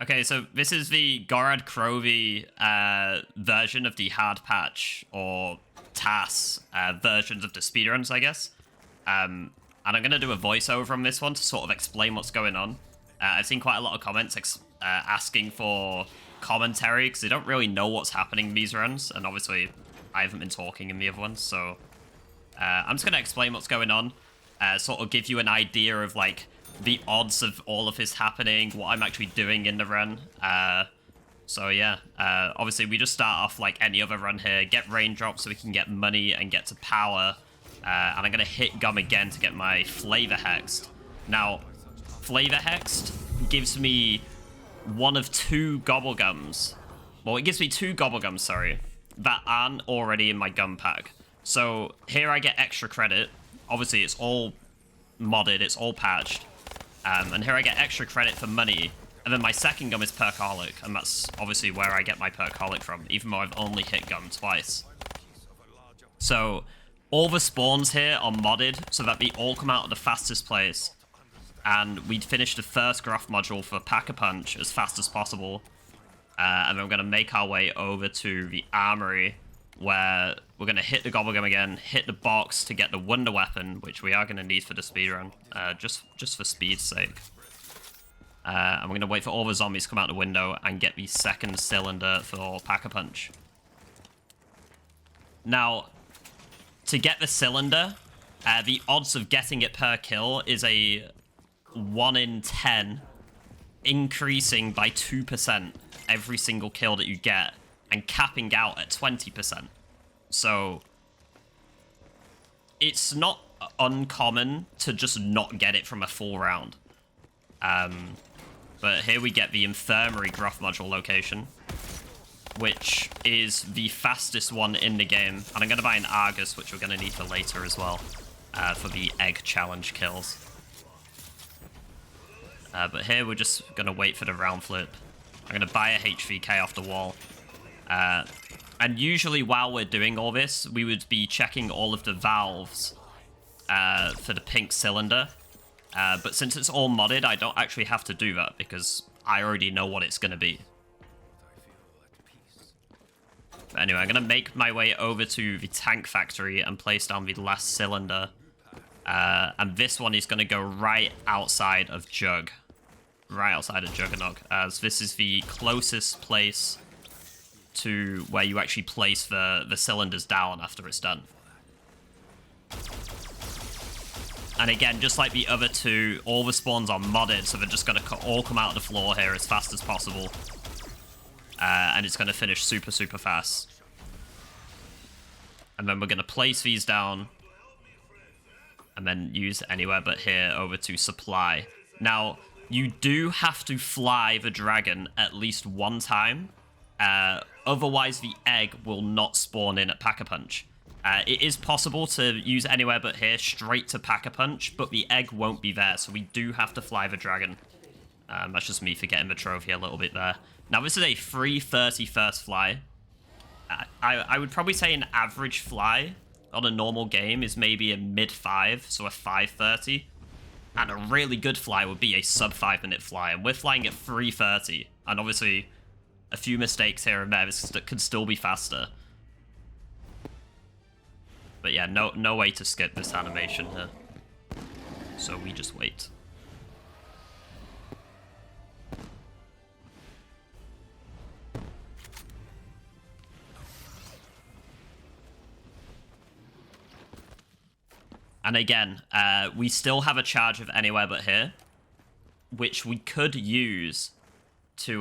Okay, so this is the Gorod Krovi version of the hard patch, or TAS versions of the speedruns, I guess. And I'm going to do a voiceover on this one to sort of explain what's going on. I've seen quite a lot of comments asking for commentary, because they don't really know what's happening in these runs, and obviously I haven't been talking in the other ones, so I'm just going to explain what's going on, sort of give you an idea of, like, the odds of all of this happening, what I'm actually doing in the run. So yeah, obviously we just start off like any other run here, get raindrops so we can get money and get to power, and I'm going to hit gum again to get my flavor hexed. Now, flavor hexed gives me one of two gobblegums. Well, it gives me two gobblegums, sorry, that aren't already in my gum pack. So here I get extra credit. Obviously it's all modded, it's all patched. And here I get extra credit for money. And then my second gum is perkaholic, and that's obviously where I get my perkaholic from, even though I've only hit gum twice. So all the spawns here are modded so that they all come out of the fastest place. And we'd finish the first graph module for Pack-a-Punch as fast as possible. And then we're going to make our way over to the armory, where we're going to hit the gobblegum again, hit the box to get the wonder weapon, which we are going to need for the speedrun, just for speed's sake. And we're going to wait for all the zombies to come out the window and get the second cylinder for Pack-a-Punch. Now, to get the cylinder, the odds of getting it per kill is a 1 in 10, increasing by 2% every single kill that you get, and capping out at 20%. So it's not uncommon to just not get it from a full round. But here we get the infirmary graph module location, which is the fastest one in the game. And I'm going to buy an Argus, which we're going to need for later as well, for the egg challenge kills. But here we're just going to wait for the round flip. I'm going to buy a HVK off the wall. And usually while we're doing all this, we would be checking all of the valves for the pink cylinder. But since it's all modded, I don't actually have to do that because I already know what it's going to be. But anyway, I'm going to make my way over to the tank factory and place down the last cylinder. And this one is going to go right outside of Jug. Right outside of Juggernog, as this is the closest place to where you actually place the cylinders down after it's done. And again, just like the other two, all the spawns are modded, so they're just going to all come out of the floor here as fast as possible. And it's going to finish super, super fast. And then we're going to place these down, and then use anywhere but here over to supply. Now, you do have to fly the dragon at least one time. Otherwise, the egg will not spawn in at Pack-a-Punch. It is possible to use anywhere but here straight to Pack-a-Punch, but the egg won't be there, so we do have to fly the dragon. That's just me forgetting the trophy a little bit there. Now, this is a free 30 first fly. I would probably say an average fly on a normal game is maybe a mid-5, so a 5:30. And a really good fly would be a sub 5 minute fly, and we're flying at 3:30. And obviously, a few mistakes here and there could still be faster. But yeah, no way to skip this animation here. So we just wait. And again, we still have a charge of anywhere but here, which we could use to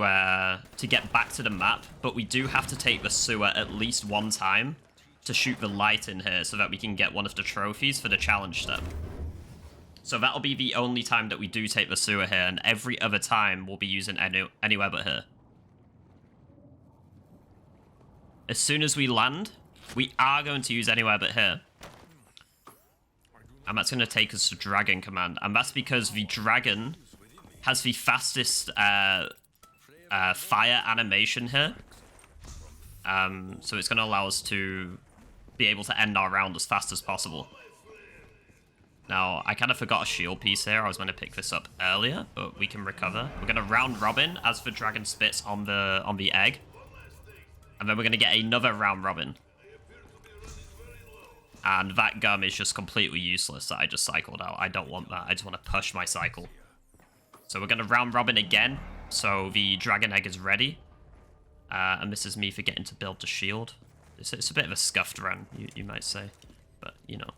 get back to the map, but we do have to take the sewer at least one time to shoot the light in here so that we can get one of the trophies for the challenge step. So that'll be the only time that we do take the sewer here, and every other time we'll be using anywhere but here. As soon as we land, we are going to use anywhere but here. And that's going to take us to Dragon Command. And that's because the Dragon has the fastest fire animation here. So it's going to allow us to be able to end our round as fast as possible. Now, I kind of forgot a shield piece here. I was going to pick this up earlier, but we can recover. We're going to round robin as the dragon spits on the egg. And then we're going to get another round robin. And that gum is just completely useless that I just cycled out. I don't want that. I just want to push my cycle. So we're going to round robin again. So the dragon egg is ready. And this is me forgetting to build the shield. It's a bit of a scuffed run, you might say. But, you know.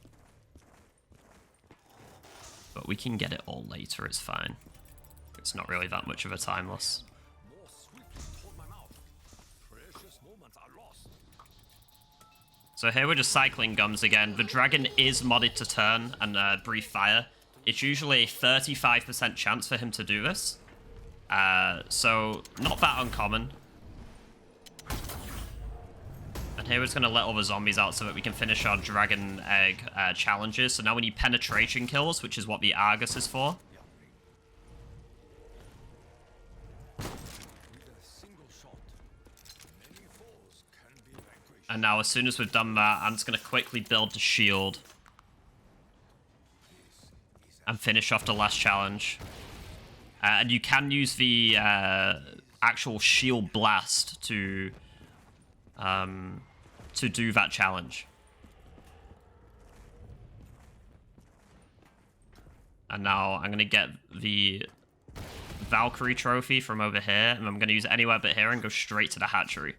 But we can get it all later, it's fine. It's not really that much of a time loss. So here we're just cycling gums again. The dragon is modded to turn and breathe fire. It's usually a 35% chance for him to do this. So not that uncommon. And here we're just going to let all the zombies out so that we can finish our dragon egg challenges. So now we need penetration kills, which is what the Argus is for. And now as soon as we've done that, I'm just going to quickly build the shield. And finish off the last challenge. And you can use the actual shield blast to do that challenge. And now I'm going to get the Valkyrie trophy from over here, and I'm going to use it anywhere but here and go straight to the hatchery.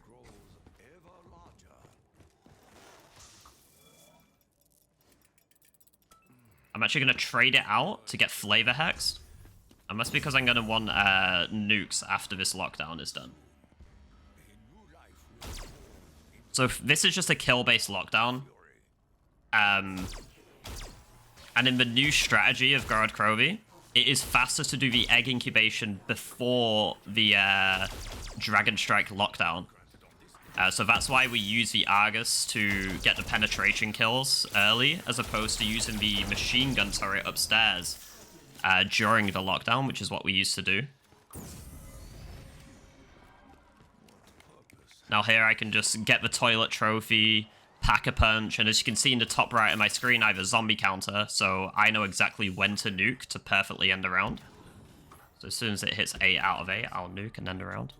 I'm actually going to trade it out to get Flavor Hex. And that's because I'm going to want nukes after this lockdown is done. So this is just a kill-based lockdown. And in the new strategy of Gorod Krovi, it is faster to do the egg incubation before the Dragon Strike lockdown. So that's why we use the Argus to get the penetration kills early, as opposed to using the machine gun turret upstairs during the lockdown, which is what we used to do. Now here I can just get the toilet trophy, pack a punch, and as you can see in the top right of my screen, I have a zombie counter, so I know exactly when to nuke to perfectly end the round. So as soon as it hits 8 out of 8, I'll nuke and end the round.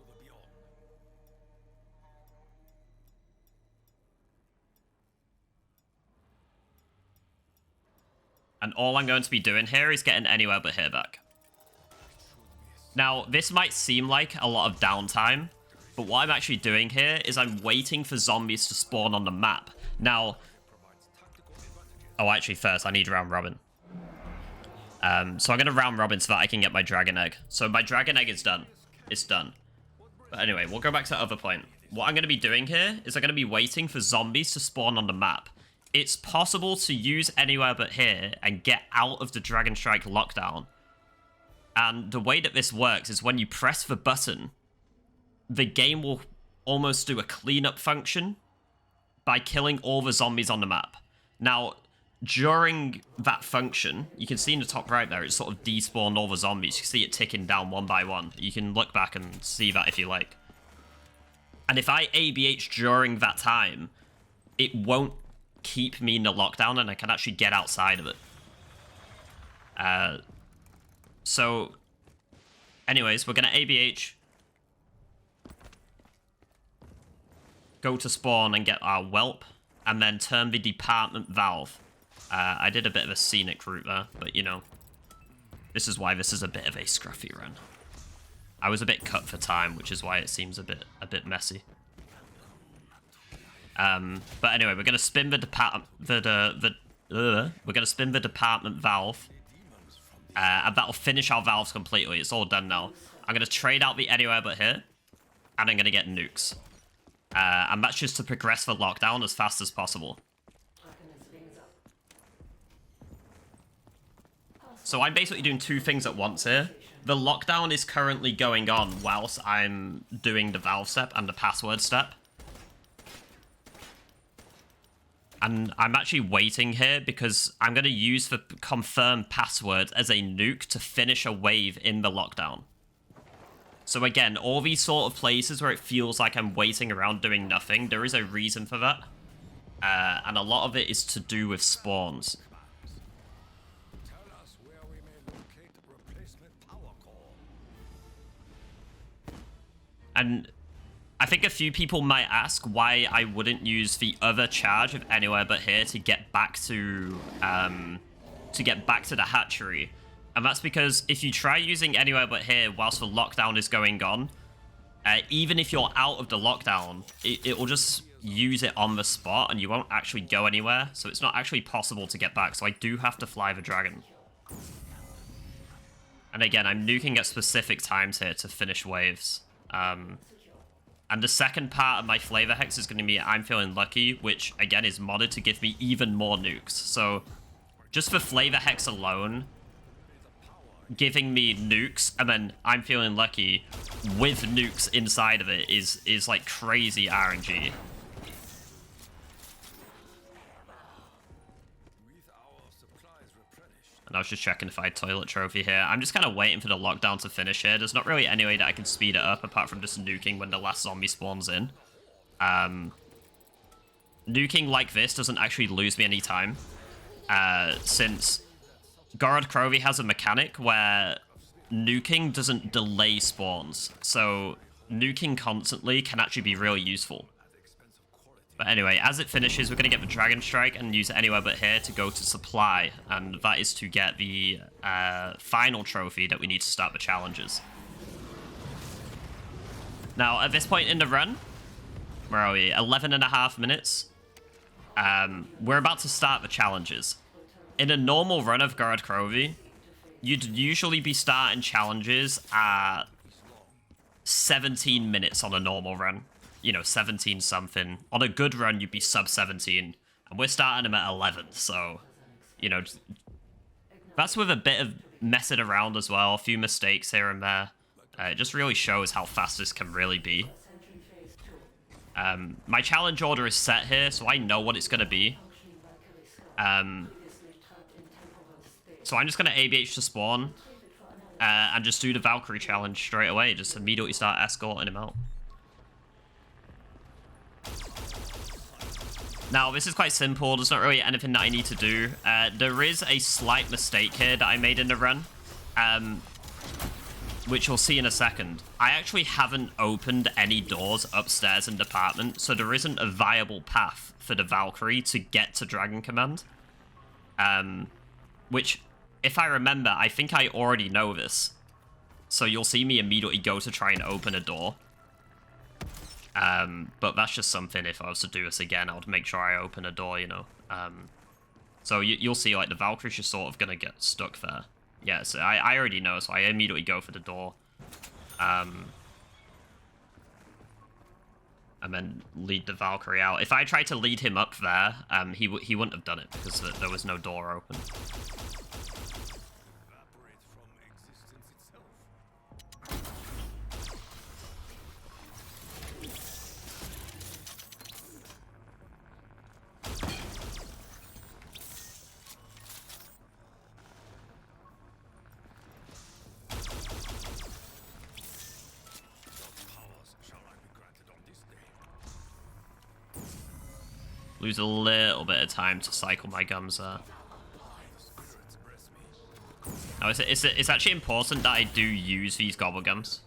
And all I'm going to be doing here is getting anywhere but here back. Now, this might seem like a lot of downtime, but what I'm actually doing here is I'm waiting for zombies to spawn on the map. Now, oh, actually, first, I need round robin. So I'm going to round robin so that I can get my dragon egg. So my dragon egg is done. It's done. But anyway, we'll go back to the other point. What I'm going to be doing here is I'm going to be waiting for zombies to spawn on the map. It's possible to use anywhere but here and get out of the Dragon Strike lockdown. And the way that this works is when you press the button, the game will almost do a cleanup function by killing all the zombies on the map. Now, during that function, you can see in the top right there, it sort of despawned all the zombies. You can see it ticking down one by one. You can look back and see that if you like. And if I ABH during that time, it won't keep me in the lockdown and I can actually get outside of it. So, anyways, we're going to ABH. Go to spawn and get our whelp, and then turn the department valve. I did a bit of a scenic route there, but you know, this is why this is a bit of a scruffy run. I was a bit cut for time, which is why it seems a bit messy. But anyway, we're gonna spin the department valve, and that'll finish our valves completely. It's all done now. I'm gonna trade out the anywhere but here, and I'm gonna get nukes. And that's just to progress the lockdown as fast as possible. So I'm basically doing two things at once here. The lockdown is currently going on whilst I'm doing the valve step and the password step. And I'm actually waiting here because I'm going to use the confirmed password as a nuke to finish a wave in the lockdown. So again, all these sort of places where it feels like I'm waiting around doing nothing, there is a reason for that. And a lot of it is to do with spawns. And I think a few people might ask why I wouldn't use the other charge of Anywhere But Here to get back to the hatchery. And that's because if you try using Anywhere But Here whilst the lockdown is going on, even if you're out of the lockdown, it will just use it on the spot and you won't actually go anywhere. So it's not actually possible to get back. So I do have to fly the dragon. And again, I'm nuking at specific times here to finish waves. And the second part of my flavor hex is going to be I'm Feeling Lucky, which again is modded to give me even more nukes. So just for flavor hex alone, giving me nukes and then I'm Feeling Lucky with nukes inside of it is like crazy RNG. And I was just checking if I had toilet trophy here. I'm just kind of waiting for the lockdown to finish here. There's not really any way that I can speed it up apart from just nuking when the last zombie spawns in. Nuking like this doesn't actually lose me any time. Since Gorod Krovi has a mechanic where nuking doesn't delay spawns. So nuking constantly can actually be really useful. But anyway, as it finishes, we're going to get the Dragon Strike and use it Anywhere But Here to go to supply. And that is to get the final trophy that we need to start the challenges. Now, at this point in the run, where are we? 11.5 minutes. We're about to start the challenges. In a normal run of Gorod Krovi, you'd usually be starting challenges at 17 minutes on a normal run. You know, 17 something. On a good run, you'd be sub 17. And we're starting them at 11, so, you know, that's with a bit of messing around as well. A few mistakes here and there. It just really shows how fast this can really be. My challenge order is set here, so I know what it's going to be. So I'm just going to ABH to spawn. And just do the Valkyrie challenge straight away. Just immediately start escorting him out. Now, this is quite simple. There's not really anything that I need to do. There is a slight mistake here that I made in the run, which you'll see in a second. I actually haven't opened any doors upstairs in the apartment, so there isn't a viable path for the Valkyrie to get to Dragon Command. Which, if I remember, I think I already know this. So you'll see me immediately go to try and open a door. But that's just something, if I was to do this again, I would make sure I open a door, you know. So you'll see, like, the Valkyrie's just sort of going to get stuck there. Yeah, so I already know, so I immediately go for the door. And then lead the Valkyrie out. If I tried to lead him up there, he wouldn't have done it, because there was no door open. Lose a little bit of time to cycle my gums there. Now, it's actually important that I do use these gobble gums.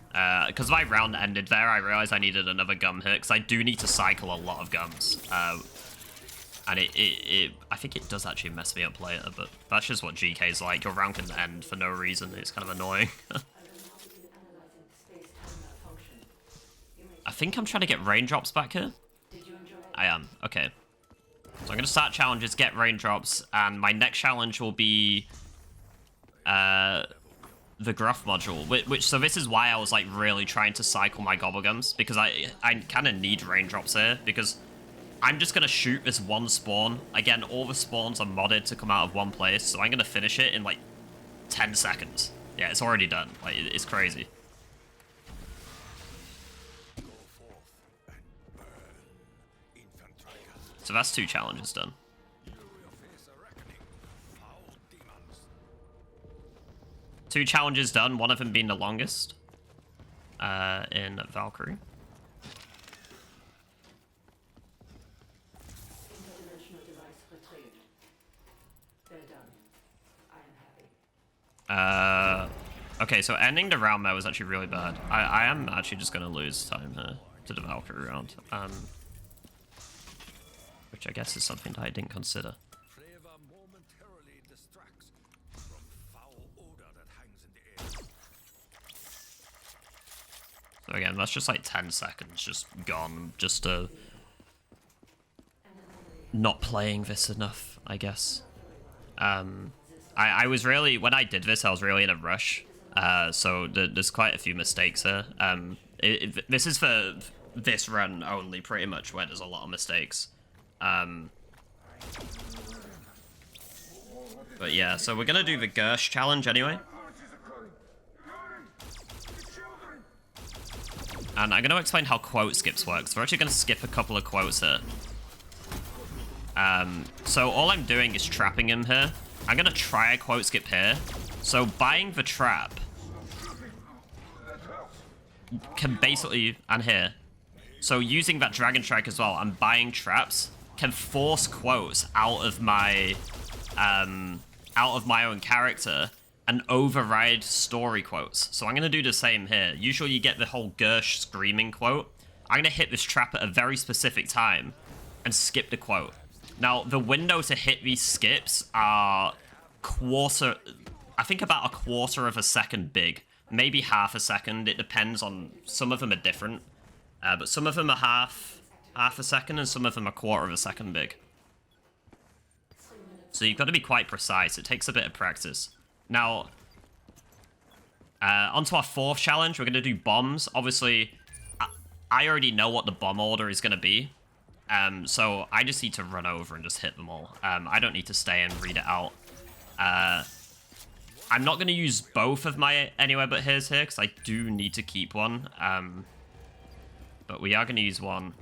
Because my round ended there, I realized I needed another gum hit, because I do need to cycle a lot of gums. And I think it does actually mess me up later, but that's just what GK's like. Your round can end for no reason. It's kind of annoying. I think I'm trying to get raindrops back here. I am. Okay. So I'm going to start challenges, get raindrops, and my next challenge will be the Gruff module. So this is why I was like really trying to cycle my gobblegums, because I kind of need raindrops here, because I'm just going to shoot this one spawn. Again, all the spawns are modded to come out of one place, so I'm going to finish it in like 10 seconds. Yeah, it's already done. Like, it's crazy. So that's 2 challenges done. Two challenges done, one of them being the longest in Valkyrie. Okay, so ending the round there was actually really bad. I am actually just going to lose time here to the Valkyrie round. Which I guess is something that I didn't consider. So again, that's just like 10 seconds just gone. Just not playing this enough, I guess. I was really, when I did this, I was really in a rush. So there's quite a few mistakes here. This is for this run only, pretty much, where there's a lot of mistakes. But yeah, so we're gonna do the Gersh challenge anyway. And I'm gonna explain how quote skips works. We're actually gonna skip a couple of quotes here. So all I'm doing is trapping him here. I'm gonna try a quote skip here. So buying the trap can basically, and here. So using that Dragon Strike as well, and buying traps can force quotes out of my own character and override story quotes. So I'm gonna do the same here. Usually you get the whole Gersh screaming quote. I'm gonna hit this trap at a very specific time and skip the quote. Now, the window to hit these skips are I think about a quarter of a second big. Maybe half a second. It depends on, some of them are different. But some of them are half a second and some of them are quarter of a second big. So you've got to be quite precise. It takes a bit of practice. Now, onto our fourth challenge. We're going to do bombs. Obviously, I already know what the bomb order is going to be. So I just need to run over and just hit them all. I don't need to stay and read it out. I'm not going to use both of my Anywhere But Here's here, because I do need to keep one. But we are going to use one.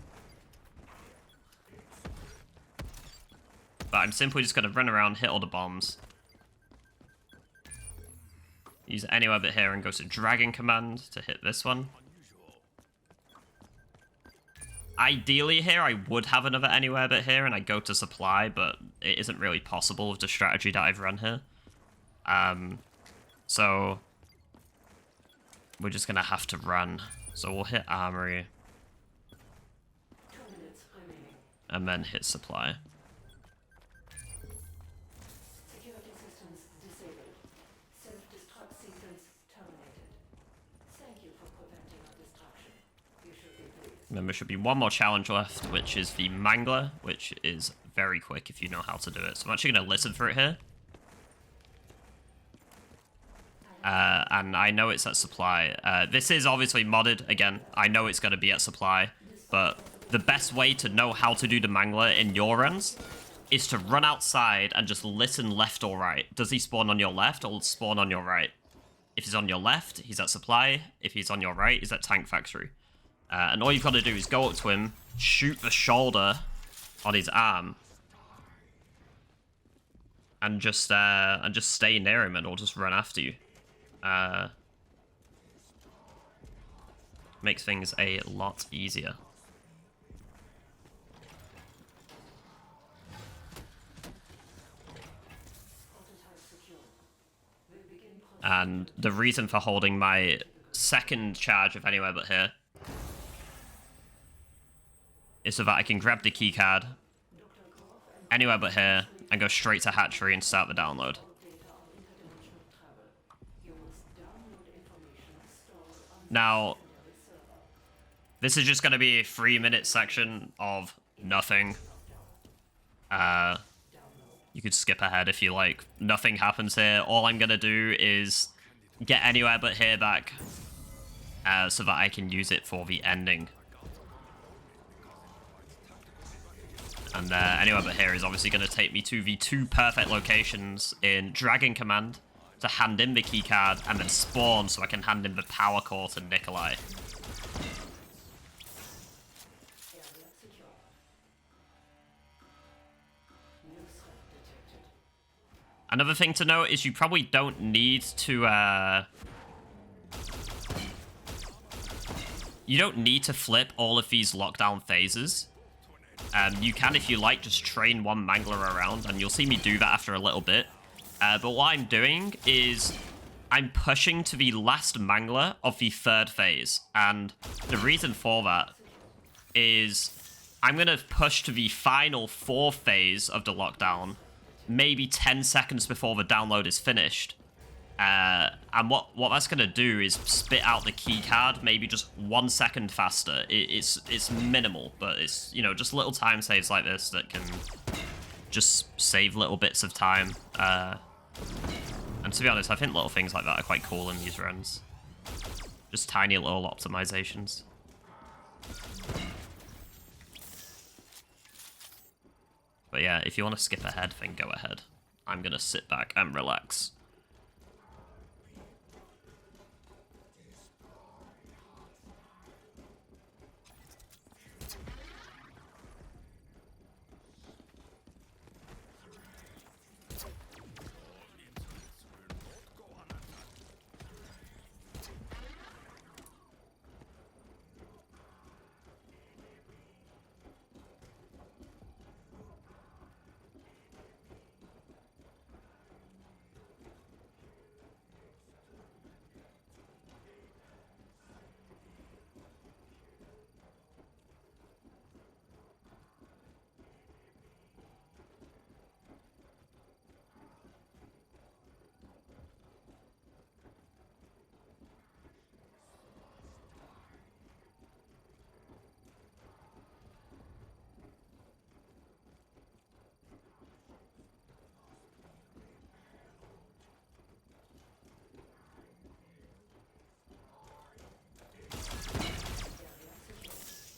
But I'm simply just going to run around, hit all the bombs. Use Anywhere But Here and go to Dragon Command to hit this one. Ideally here, I would have another Anywhere But Here and I go to Supply, but it isn't really possible with the strategy that I've run here. So we're just going to have to run. So we'll hit Armory. And then hit Supply. Security systems disabled. Self-destruct sequence terminated. Thank you for preventing our destruction. You should be pleased. And then there should be one more challenge left, which is the Mangler, which is very quick if you know how to do it. So I'm actually going to listen for it here. And I know it's at Supply. This is obviously modded, again. I know it's going to be at Supply, but the best way to know how to do the Mangler in your runs is to run outside and just listen left or right. Does he spawn on your left or spawn on your right? If he's on your left, he's at Supply. If he's on your right, he's at Tank Factory. And all you've got to do is go up to him, shoot the shoulder on his arm, and just stay near him, and he'll just run after you. Makes things a lot easier. And the reason for holding my second charge of Anywhere But Here is so that I can grab the keycard, Anywhere But Here, and go straight to Hatchery and start the download. Now, this is just going to be a 3-minute section of nothing. You could skip ahead if you like. Nothing happens here. All I'm going to do is get Anywhere But Here back so that I can use it for the ending. And Anywhere But Here is obviously going to take me to the 2 perfect locations in Dragon Command to hand in the keycard and then spawn so I can hand in the power core to Nikolai. Another thing to note is you probably don't need to flip all of these lockdown phases. You can, if you like, just train one Mangler around, and you'll see me do that after a little bit. But what I'm doing is I'm pushing to the last Mangler of the 3rd phase. And the reason for that is I'm going to push to the final 4th phase of the lockdown, maybe 10 seconds before the download is finished. And what that's going to do is spit out the keycard maybe just 1 second faster. It's minimal, but it's, you know, just little time saves like this that can just save little bits of time. And to be honest, I think little things like that are quite cool in these runs. Just tiny little optimizations. But yeah, if you want to skip ahead, then go ahead. I'm going to sit back and relax.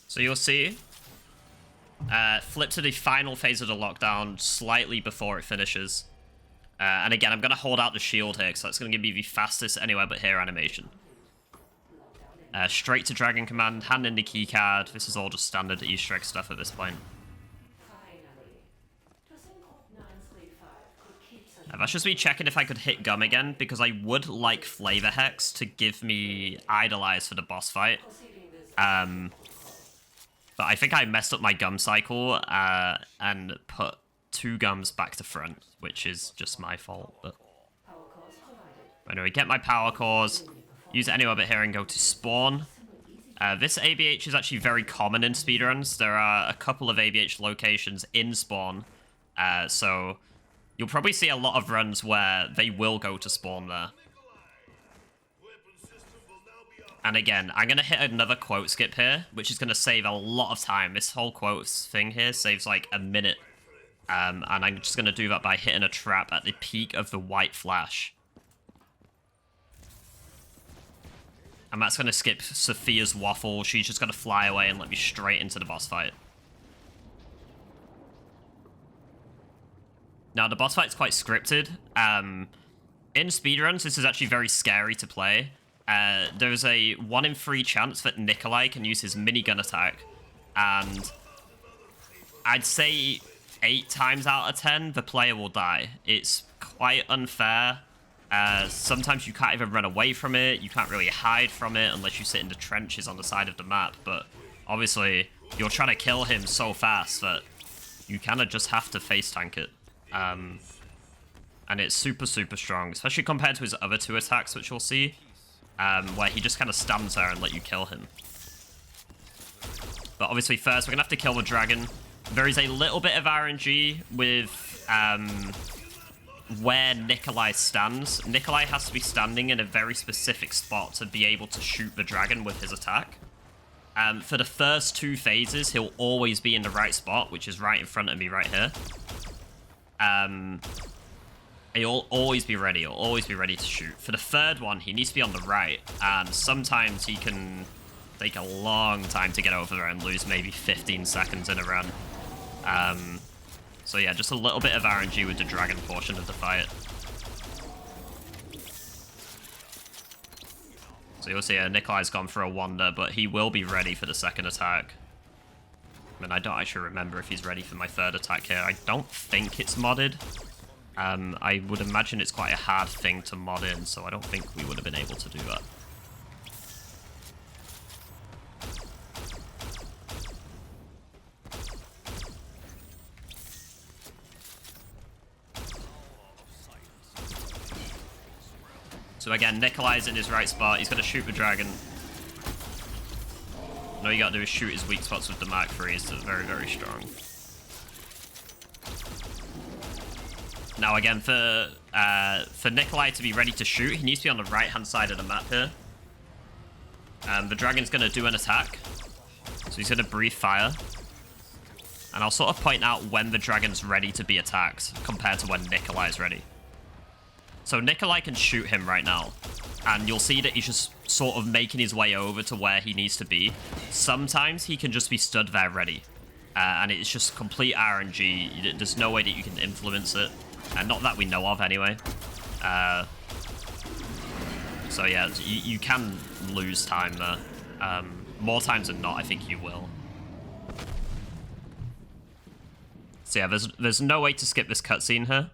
So you'll see, flip to the final phase of the lockdown slightly before it finishes. And again, I'm going to hold out the shield here, so that's going to give me the fastest anywhere but here animation. Straight to Dragon Command, hand in the keycard. This is all just standard Easter egg stuff at this point. That's just me checking if I could hit Gum again, because I would like Flavor Hex to give me Idolize for the boss fight. But I think I messed up my Gum cycle and put 2 Gums back to front, which is just my fault. But anyway, get my power cores, use it anywhere but here and go to spawn. This ABH is actually very common in speedruns. There are a couple of ABH locations in spawn, so you'll probably see a lot of runs where they will go to spawn there. And again, I'm going to hit another quote skip here, which is going to save a lot of time. This whole quotes thing here saves like a minute. And I'm just going to do that by hitting a trap at the peak of the white flash. And that's going to skip Sophia's waffle. She's just going to fly away and let me straight into the boss fight. Now, the boss fight's quite scripted. In speedruns, this is actually very scary to play. There's a 1 in 3 chance that Nikolai can use his minigun attack, and I'd say 8 times out of 10 the player will die. It's quite unfair. Sometimes you can't even run away from it, you can't really hide from it unless you sit in the trenches on the side of the map, but obviously you're trying to kill him so fast that you kind of just have to face tank it. And it's super strong, especially compared to his other 2 attacks, which you'll see. Where he just kind of stands there and let you kill him. But obviously first we're going to have to kill the dragon. There is a little bit of RNG with where Nikolai stands. Nikolai has to be standing in a very specific spot to be able to shoot the dragon with his attack. For the first 2 phases, he'll always be in the right spot, which is right in front of me right here. He'll always be ready. He'll always be ready to shoot. For the 3rd one, he needs to be on the right, and sometimes he can take a long time to get over there and lose maybe 15 seconds in a run. So yeah, just a little bit of RNG with the dragon portion of the fight. So you'll see Nikolai's gone for a wander, but he will be ready for the 2nd attack. I mean, I don't actually remember if he's ready for my 3rd attack here. I don't think it's modded. I would imagine it's quite a hard thing to mod in, so I don't think we would have been able to do that. So again, Nikolai's in his right spot. He's going to shoot the dragon. All you got to do is shoot his weak spots with the Valkyrie. It's very, very strong. Now again, for Nikolai to be ready to shoot, he needs to be on the right-hand side of the map here. The dragon's going to do an attack. So he's going to breathe fire. And I'll sort of point out when the dragon's ready to be attacked compared to when Nikolai's ready. So Nikolai can shoot him right now. And you'll see that he's just sort of making his way over to where he needs to be. Sometimes he can just be stood there ready. And it's just complete RNG. There's no way that you can influence it. Not that we know of, anyway. So yeah, you can lose time there. More times than not, I think you will. So yeah, there's no way to skip this cutscene here.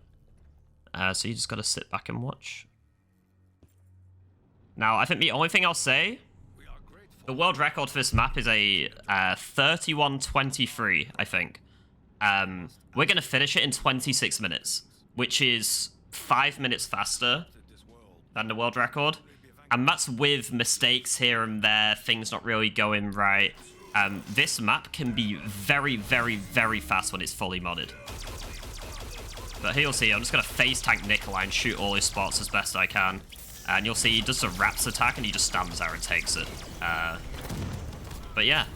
So you just gotta sit back and watch. Now, I think the only thing I'll say, the world record for this map is a 31:23, I think. We're gonna finish it in 26 minutes, which is 5 minutes faster than the world record. And that's with mistakes here and there, things not really going right. This map can be very, very, very fast when it's fully modded. But here you'll see, I'm just going to face tank Nikolai and shoot all his spots as best I can. And you'll see he does a Raps attack and he just stands there and takes it. But yeah.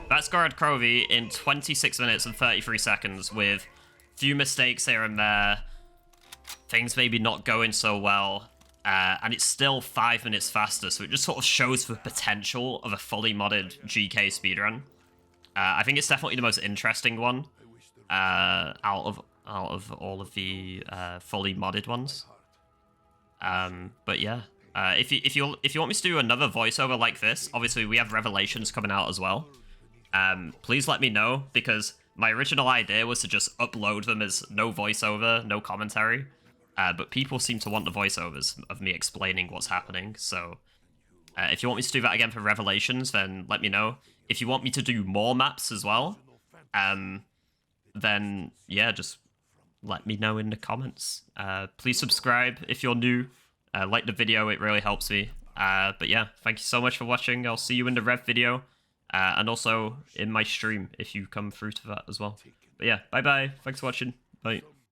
That's Gorod Krovi in 26 minutes and 33 seconds with few mistakes here and there. Things maybe not going so well. And it's still 5 minutes faster, so it just sort of shows the potential of a fully modded GK speedrun. I think it's definitely the most interesting one out of all of the fully modded ones. But yeah, if you want me to do another voiceover like this, obviously we have Revelations coming out as well. Please let me know, because my original idea was to just upload them as no voiceover, no commentary. But people seem to want the voiceovers of me explaining what's happening, so if you want me to do that again for Revelations, then let me know. If you want me to do more maps as well, then yeah, just let me know in the comments. Please subscribe if you're new. Like the video, it really helps me. But yeah, thank you so much for watching. I'll see you in the Rev video, and also in my stream if you come through to that as well. But yeah, bye-bye. Thanks for watching. Bye.